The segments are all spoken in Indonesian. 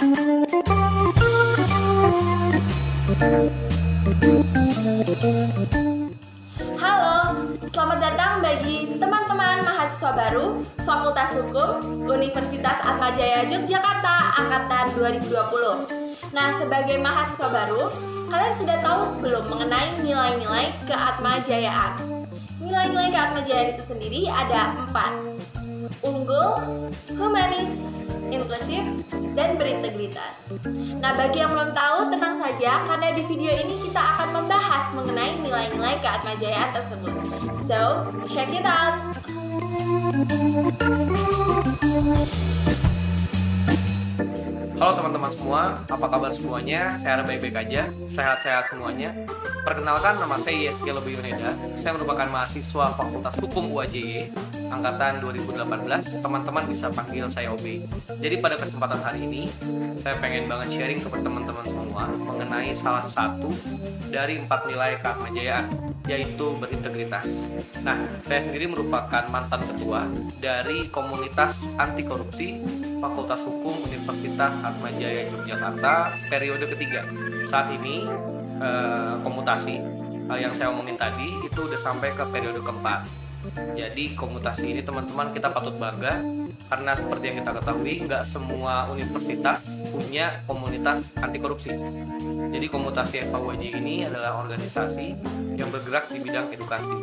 Halo, selamat datang bagi teman-teman mahasiswa baru Fakultas Hukum Universitas Atmajaya Yogyakarta Angkatan 2020. Nah, sebagai mahasiswa baru, kalian sudah tahu belum mengenai nilai-nilai keatmajayaan? Nilai-nilai keatmajayaan itu sendiri ada 4: unggul, humanis, inklusif, dan berintegritas. Nah, bagi yang belum tahu, tenang saja karena di video ini kita akan membahas mengenai nilai-nilai keatmajayaan tersebut. So, check it out! Halo teman-teman semua, apa kabar semuanya? Saya harap baik-baik aja, sehat-sehat semuanya. Perkenalkan, nama saya Yeski Lebih Yuneda. Saya merupakan mahasiswa Fakultas Hukum UAJY Angkatan 2018. Teman-teman bisa panggil saya OB. Jadi pada kesempatan hari ini, saya pengen banget sharing kepada teman-teman semua mengenai salah satu dari 4 nilai keatmajayaan, yaitu berintegritas. Nah, saya sendiri merupakan mantan ketua dari komunitas anti korupsi Fakultas Hukum Universitas Atmajaya Yogyakarta periode ketiga. Saat ini komutasi yang saya omongin tadi itu udah sampai ke periode keempat. Jadi komutasi ini teman-teman kita patut bangga karena seperti yang kita ketahui nggak semua universitas punya komunitas anti korupsi. Jadi komutasi FHUAJ ini adalah organisasi yang bergerak di bidang edukasi.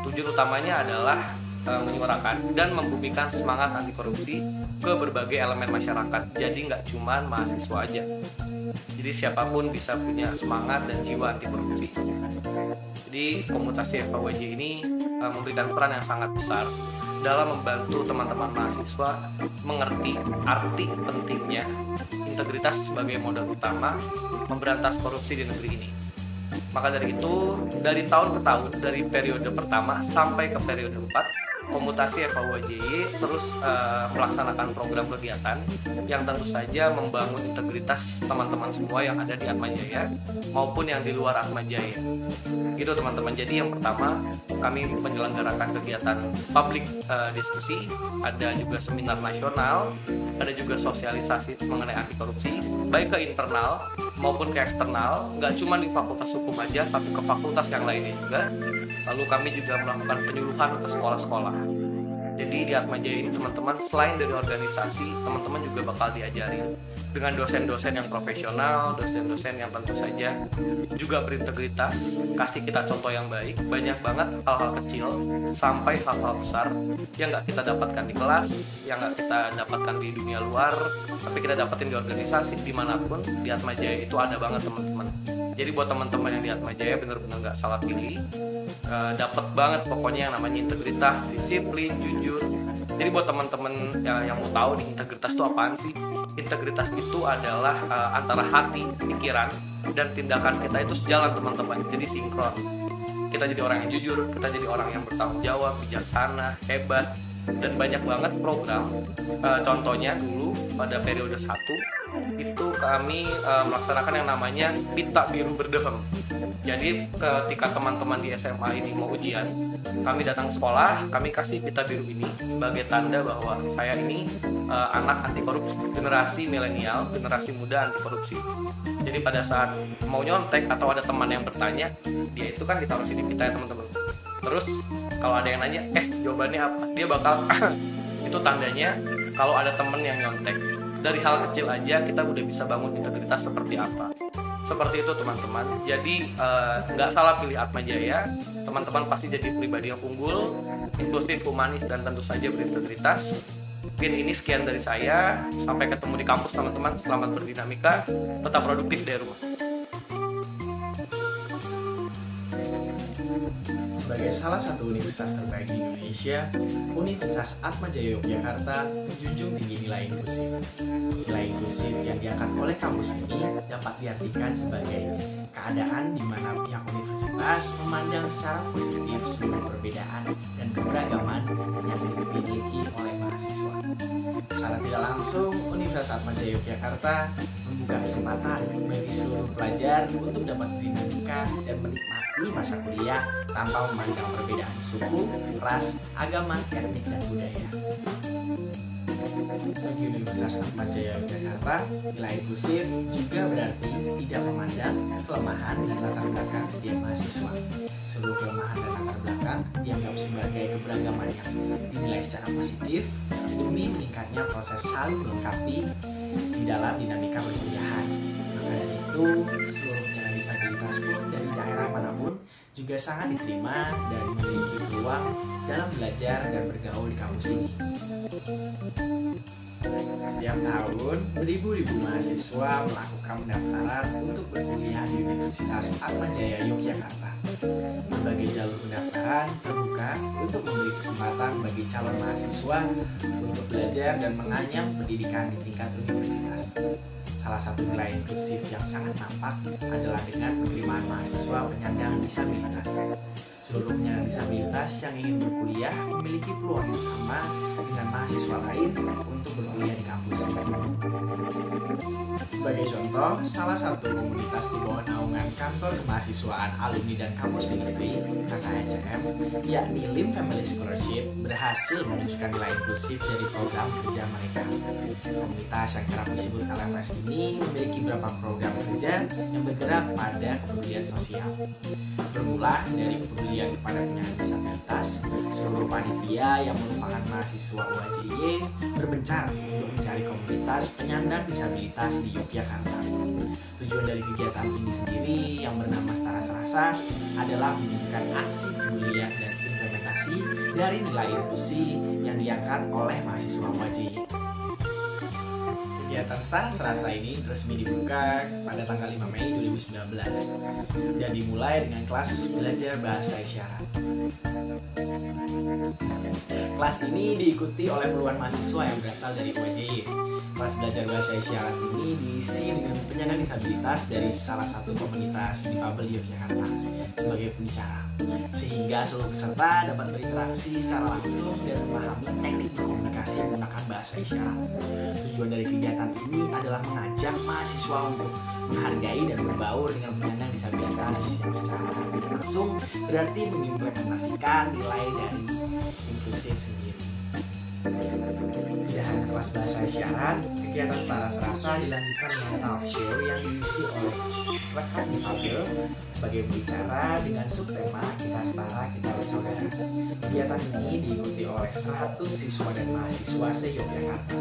Tujuan utamanya adalah menyuarakan dan membumikan semangat anti korupsi ke berbagai elemen masyarakat. Jadi nggak cuma mahasiswa aja. Jadi siapapun bisa punya semangat dan jiwa anti korupsi. Jadi komunitas FHUAJ ini memberikan peran yang sangat besar dalam membantu teman-teman mahasiswa mengerti arti pentingnya integritas sebagai modal utama memberantas korupsi di negeri ini. Maka dari itu, dari tahun ke tahun, dari periode pertama sampai ke periode 4, komutasi FHUAJY terus melaksanakan program kegiatan yang tentu saja membangun integritas teman-teman semua yang ada di Atmajaya maupun yang di luar Atmajaya. Gitu teman-teman. Jadi yang pertama, kami menyelenggarakan kegiatan public diskusi, ada juga seminar nasional, ada juga sosialisasi mengenai anti korupsi, baik ke internal maupun ke eksternal, nggak cuma di Fakultas Hukum aja, tapi ke fakultas yang lainnya juga. Lalu kami juga melakukan penyuluhan ke sekolah-sekolah. Jadi di Atmajaya ini teman-teman, selain dari organisasi, teman-teman juga bakal diajari dengan dosen-dosen yang profesional, dosen-dosen yang tentu saja juga berintegritas, kasih kita contoh yang baik. Banyak banget hal-hal kecil sampai hal-hal besar yang nggak kita dapatkan di kelas, yang nggak kita dapatkan di dunia luar, tapi kita dapatin di organisasi dimanapun. Di Atmajaya itu ada banget teman-teman. Jadi buat teman-teman yang di Atmajaya bener-bener nggak salah pilih, dapat banget pokoknya yang namanya integritas, disiplin, jujur. Jadi buat teman-teman yang mau tahu nih integritas itu apaan sih? Integritas itu adalah antara hati, pikiran, dan tindakan kita itu sejalan teman-teman. Jadi sinkron. Kita jadi orang yang jujur, kita jadi orang yang bertanggung jawab, bijaksana, hebat, dan banyak banget program. Contohnya dulu pada periode 1 itu kami melaksanakan yang namanya Pita Biru Berdehem. Jadi ketika teman-teman di SMA ini mau ujian, kami datang ke sekolah, kami kasih pita biru ini sebagai tanda bahwa saya ini anak anti korupsi, generasi milenial, generasi muda anti korupsi. Jadi pada saat mau nyontek atau ada teman yang bertanya, dia itu kan ditaruh sini pita ya teman-teman. Terus kalau ada yang nanya, jawabannya apa? Dia bakal itu tandanya kalau ada teman yang nyontek. Dari hal kecil aja kita udah bisa bangun integritas seperti apa. Seperti itu teman-teman. Jadi nggak salah pilih Atmajaya. Teman-teman pasti jadi pribadi yang unggul, inklusif, humanis, dan tentu saja berintegritas. Mungkin ini sekian dari saya. Sampai ketemu di kampus teman-teman. Selamat berdinamika, tetap produktif dari rumah. Sebagai salah satu universitas terbaik di Indonesia, Universitas Atmajaya Yogyakarta menjunjung tinggi nilai inklusif. Nilai inklusif yang diangkat oleh kampus ini dapat diartikan sebagai keadaan di mana pihak universitas memandang secara positif seluruh perbedaan dan keberagaman yang dimiliki oleh mahasiswa. Secara tidak langsung, Universitas Atmajaya Yogyakarta membuka kesempatan bagi seluruh pelajar untuk dapat berdinamika dan menikmati masa kuliah tanpa memandang perbedaan suku, ras, agama, etnik, dan budaya. Bagi Universitas Atmajaya Yogyakarta, nilai inklusif juga berarti tidak memandang kelemahan dan latar belakang setiap mahasiswa. Seluruh kelemahan dan latar belakang dianggap sebagai keberagaman yang dinilai secara positif demi meningkatnya proses saling melengkapi di dalam dinamika perkuliahan. Maka dari itu, seluruh penyandang disabilitas pun dari daerah manapun juga sangat diterima dan memiliki peluang dalam belajar dan bergaul di kampus ini. Setiap tahun, beribu-ribu mahasiswa melakukan pendaftaran untuk berkuliah di Universitas Atmajaya Yogyakarta. Berbagai jalur pendaftaran terbuka untuk memberi kesempatan bagi calon mahasiswa untuk belajar dan menganyam pendidikan di tingkat universitas. Salah satu nilai inklusif yang sangat nampak adalah dengan penerimaan mahasiswa penyandang disabilitas. Seluruh penyandang disabilitas yang ingin berkuliah memiliki peluang yang sama dengan mahasiswa lain untuk berkuliah di kampus. Sebagai contoh, salah satu komunitas di bawah naungan Kantor Kemahasiswaan Alumni dan Kampus Ministry (KKNCM), yakni LIM Family Scholarship, berhasil menunjukkan nilai inklusif dari program kerja mereka. Komunitas yang kerap disebut LFS ini memiliki beberapa program kerja yang bergerak pada kepedulian sosial. Bermula dari kepedulian kepada penyandang disabilitas, seluruh panitia yang merupakan mahasiswa UAJY berbencar untuk mencari komunitas penyandang disabilitas di Yogyakarta. Tujuan dari kegiatan ini sendiri yang bernama Setara Serasa adalah menunjukkan aksi kepedulian dan implementasi dari nilai inklusi yang diangkat oleh mahasiswa UAJY. Kegiatan Setara Serasa ini resmi dibuka pada tanggal 5 Mei 2019 dan dimulai dengan kelas belajar bahasa isyarat. Kelas ini diikuti oleh puluhan mahasiswa yang berasal dari UAJY. Kelas belajar bahasa isyarat ini diisi dengan penyandang disabilitas dari salah satu komunitas difabel Yogyakarta sebagai pembicara, sehingga seluruh peserta dapat berinteraksi secara langsung dan memahami teknik berkomunikasi menggunakan bahasa isyarat. Tujuan dari kegiatan ini adalah mengajak mahasiswa untuk menghargai dan berbaur dengan penyandang disabilitas yang secara tidak langsung berarti mengimplementasikan nilai dari inklusif sendiri. Tidak hanya kelas bahasa isyarat, kegiatan Setara Serasa dilanjutkan dengan talk show yang diisi oleh rekan difabel sebagai pembicara dengan subtema Kita Setara, Kita Bersaudara. Kegiatan ini diikuti oleh 100 siswa dan mahasiswa se-Yogyakarta.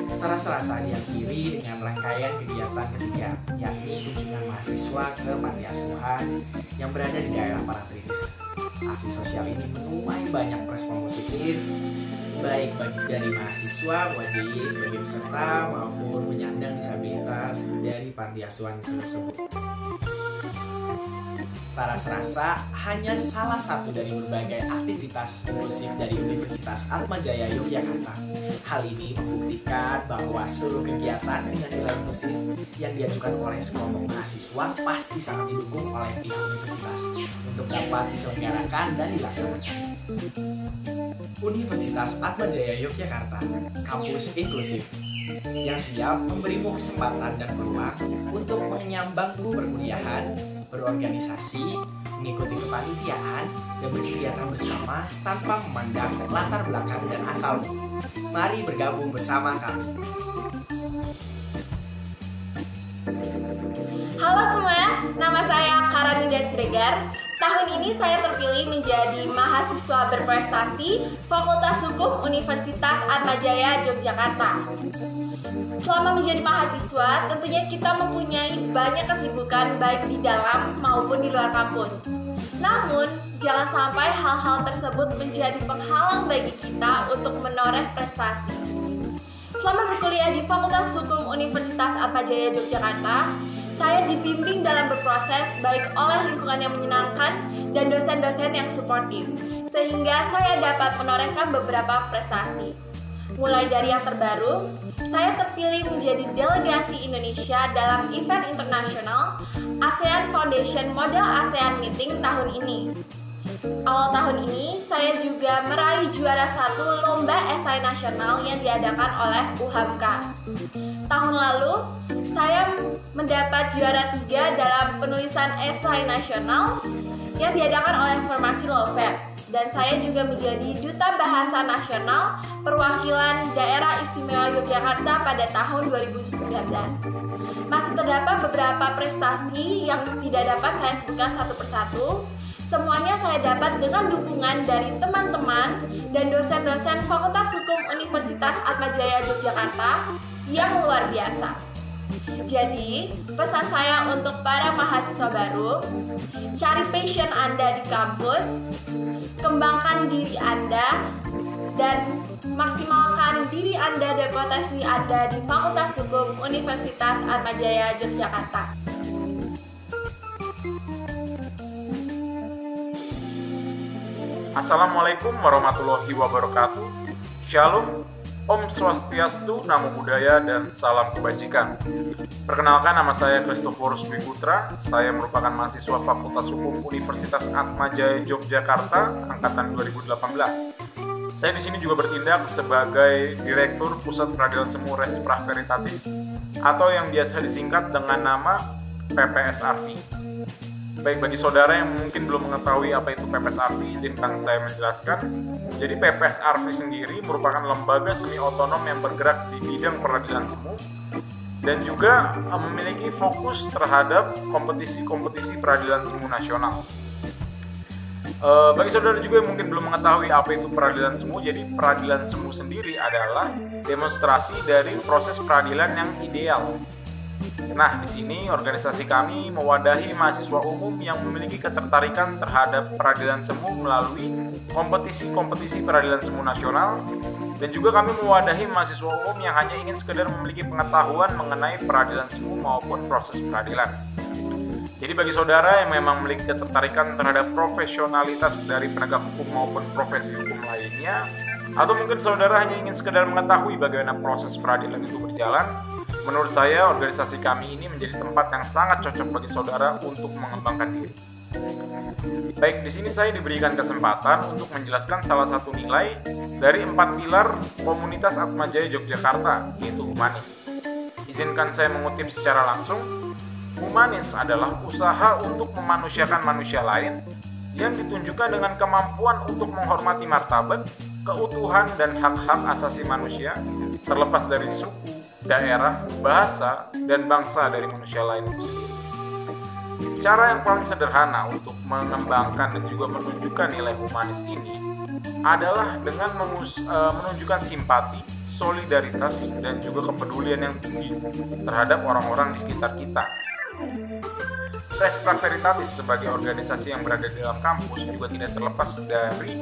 Setara Serasa diakhiri dengan rangkaian kegiatan ketiga, yakni kunjungan mahasiswa ke panti asuhan yang berada di daerah Parangtritis. Aksi sosial ini menuai banyak respon positif, baik dari mahasiswa UAJY sebagai peserta maupun penyandang disabilitas dari panti asuhan tersebut. Setara Serasa hanya salah satu dari berbagai aktivitas inklusif dari Universitas Atmajaya Yogyakarta. Hal ini membuktikan bahwa seluruh kegiatan dengan nilai inklusif yang diajukan oleh sekelompok mahasiswa pasti sangat didukung oleh pihak universitas untuk dapat diselenggarakan dan dilaksanakan. Universitas Atmajaya Yogyakarta, kampus inklusif yang siap memberimu kesempatan dan peluang untuk menyambang perkuliahan, berorganisasi, mengikuti kepanitiaan, dan berkegiatan bersama tanpa memandang latar belakang dan asalmu. Mari bergabung bersama kami. Halo semuanya, nama saya Karaninda Siregar. Tahun ini saya terpilih menjadi mahasiswa berprestasi Fakultas Hukum Universitas Atmajaya Yogyakarta. Selama menjadi mahasiswa, tentunya kita mempunyai banyak kesibukan baik di dalam maupun di luar kampus. Namun, jangan sampai hal-hal tersebut menjadi penghalang bagi kita untuk menoreh prestasi. Selama berkuliah di Fakultas Hukum Universitas Atmajaya Yogyakarta, saya dibimbing dalam berproses baik oleh lingkungan yang menyenangkan dan dosen-dosen yang suportif, sehingga saya dapat menorehkan beberapa prestasi. Mulai dari yang terbaru, saya terpilih menjadi delegasi Indonesia dalam event internasional ASEAN Foundation Model ASEAN Meeting tahun ini. Awal tahun ini, saya juga meraih juara 1 lomba esai nasional yang diadakan oleh UHAMKA. Tahun lalu, saya mendapat juara 3 dalam penulisan esai nasional yang diadakan oleh Formasi Law Fair. dan saya juga menjadi Duta Bahasa Nasional Perwakilan Daerah Istimewa Yogyakarta pada tahun 2019. Masih terdapat beberapa prestasi yang tidak dapat saya sebutkan satu persatu. Semuanya saya dapat dengan dukungan dari teman-teman dan dosen-dosen Fakultas Hukum Universitas Atmajaya Yogyakarta yang luar biasa. Jadi, pesan saya untuk para mahasiswa baru, cari passion Anda di kampus, kembangkan diri Anda, dan maksimalkan diri Anda dan potensi Anda di Fakultas Hukum Universitas Atmajaya Yogyakarta. Assalamualaikum warahmatullahi wabarakatuh. Shalom, Om Swastiastu, Namo Buddhaya, dan salam kebajikan. Perkenalkan, nama saya Christophorus Dwi Putra. Saya merupakan mahasiswa Fakultas Hukum Universitas Atmajaya Yogyakarta angkatan 2018. Saya di sini juga bertindak sebagai Direktur Pusat Peradilan Semu Res Pra Veritatis atau yang biasa disingkat dengan nama PPSRV. Baik, bagi saudara yang mungkin belum mengetahui apa itu PPSRV, izinkan saya menjelaskan. Jadi PPSRV sendiri merupakan lembaga semi otonom yang bergerak di bidang peradilan semu dan juga memiliki fokus terhadap kompetisi-kompetisi peradilan semu nasional. Bagi saudara juga yang mungkin belum mengetahui apa itu peradilan semu, jadi peradilan semu sendiri adalah demonstrasi dari proses peradilan yang ideal. Nah, di sini organisasi kami mewadahi mahasiswa umum yang memiliki ketertarikan terhadap peradilan semu melalui kompetisi-kompetisi peradilan semu nasional, dan juga kami mewadahi mahasiswa umum yang hanya ingin sekedar memiliki pengetahuan mengenai peradilan semu maupun proses peradilan. Jadi bagi saudara yang memang memiliki ketertarikan terhadap profesionalitas dari penegak hukum maupun profesi hukum lainnya, atau mungkin saudara hanya ingin sekedar mengetahui bagaimana proses peradilan itu berjalan, menurut saya organisasi kami ini menjadi tempat yang sangat cocok bagi saudara untuk mengembangkan diri. Baik, di sini saya diberikan kesempatan untuk menjelaskan salah satu nilai dari 4 pilar komunitas Atmajaya Yogyakarta, yaitu humanis. Izinkan saya mengutip secara langsung. Humanis adalah usaha untuk memanusiakan manusia lain yang ditunjukkan dengan kemampuan untuk menghormati martabat, keutuhan, dan hak-hak asasi manusia terlepas dari suku, daerah, bahasa, dan bangsa dari manusia lain itu sendiri. Cara yang paling sederhana untuk mengembangkan dan juga menunjukkan nilai humanis ini adalah dengan menunjukkan simpati, solidaritas, dan juga kepedulian yang tinggi terhadap orang-orang di sekitar kita. Res Pra Veritatis sebagai organisasi yang berada di dalam kampus juga tidak terlepas dari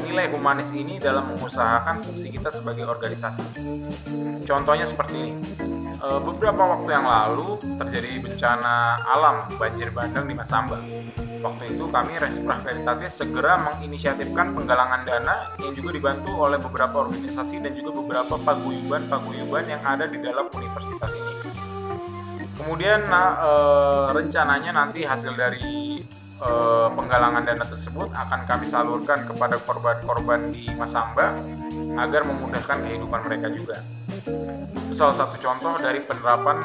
nilai humanis ini dalam mengusahakan fungsi kita sebagai organisasi. Contohnya seperti ini. Beberapa waktu yang lalu terjadi bencana alam banjir bandang di Masamba. Waktu itu kami Res Pra Veritatis segera menginisiatifkan penggalangan dana yang juga dibantu oleh beberapa organisasi dan juga beberapa paguyuban yang ada di dalam universitas ini. Kemudian rencananya nanti hasil dari penggalangan dana tersebut akan kami salurkan kepada korban-korban di Masamba agar memudahkan kehidupan mereka juga. Itu salah satu contoh dari penerapan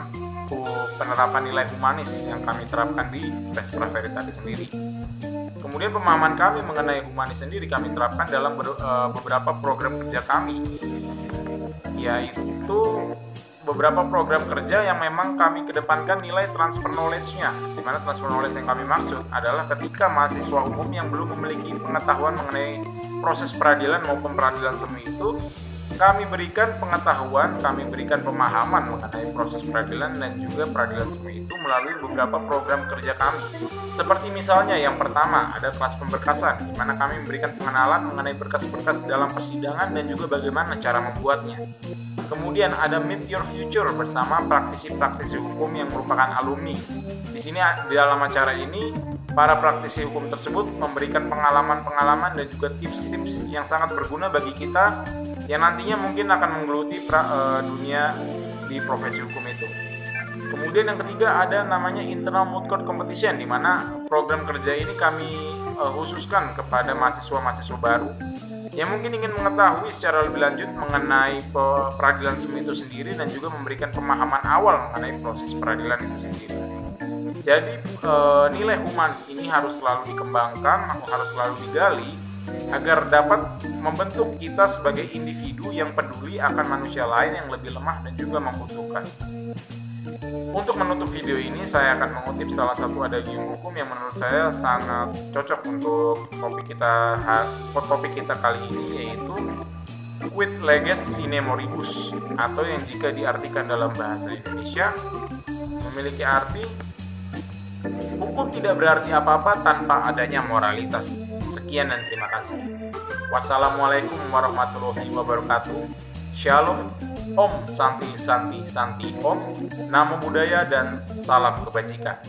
nilai humanis yang kami terapkan di Res Pra Veritatis sendiri. Kemudian pemahaman kami mengenai humanis sendiri kami terapkan dalam beberapa program kerja kami, yaitu beberapa program kerja yang memang kami kedepankan nilai transfer knowledge-nya. Di mana transfer knowledge yang kami maksud adalah ketika mahasiswa umum yang belum memiliki pengetahuan mengenai proses peradilan maupun peradilan semu itu, kami berikan pengetahuan, kami berikan pemahaman mengenai proses peradilan dan juga peradilan semu itu melalui beberapa program kerja kami. Seperti misalnya yang pertama ada kelas pemberkasan, di mana kami memberikan pengenalan mengenai berkas-berkas dalam persidangan dan juga bagaimana cara membuatnya. Kemudian ada Meet Your Future bersama praktisi-praktisi hukum yang merupakan alumni. Di sini di dalam acara ini para praktisi hukum tersebut memberikan pengalaman-pengalaman dan juga tips-tips yang sangat berguna bagi kita yang nantinya mungkin akan menggeluti dunia di profesi hukum itu. Kemudian yang ketiga ada namanya Internal Moot Court Competition, di mana program kerja ini kami khususkan kepada mahasiswa-mahasiswa baru yang mungkin ingin mengetahui secara lebih lanjut mengenai peradilan semu itu sendiri dan juga memberikan pemahaman awal mengenai proses peradilan itu sendiri. Jadi nilai humanis ini harus selalu dikembangkan, harus selalu digali agar dapat membentuk kita sebagai individu yang peduli akan manusia lain yang lebih lemah dan juga membutuhkan. Untuk menutup video ini, saya akan mengutip salah satu adagium hukum yang menurut saya sangat cocok untuk topik kita kali ini, yaitu quid leges sine moribus, atau yang jika diartikan dalam bahasa Indonesia memiliki arti hukum tidak berarti apa-apa tanpa adanya moralitas. Sekian dan terima kasih. Wassalamualaikum warahmatullahi wabarakatuh. Shalom, Om Santi Santi Santi Om, Namo Buddhaya, dan salam kebajikan.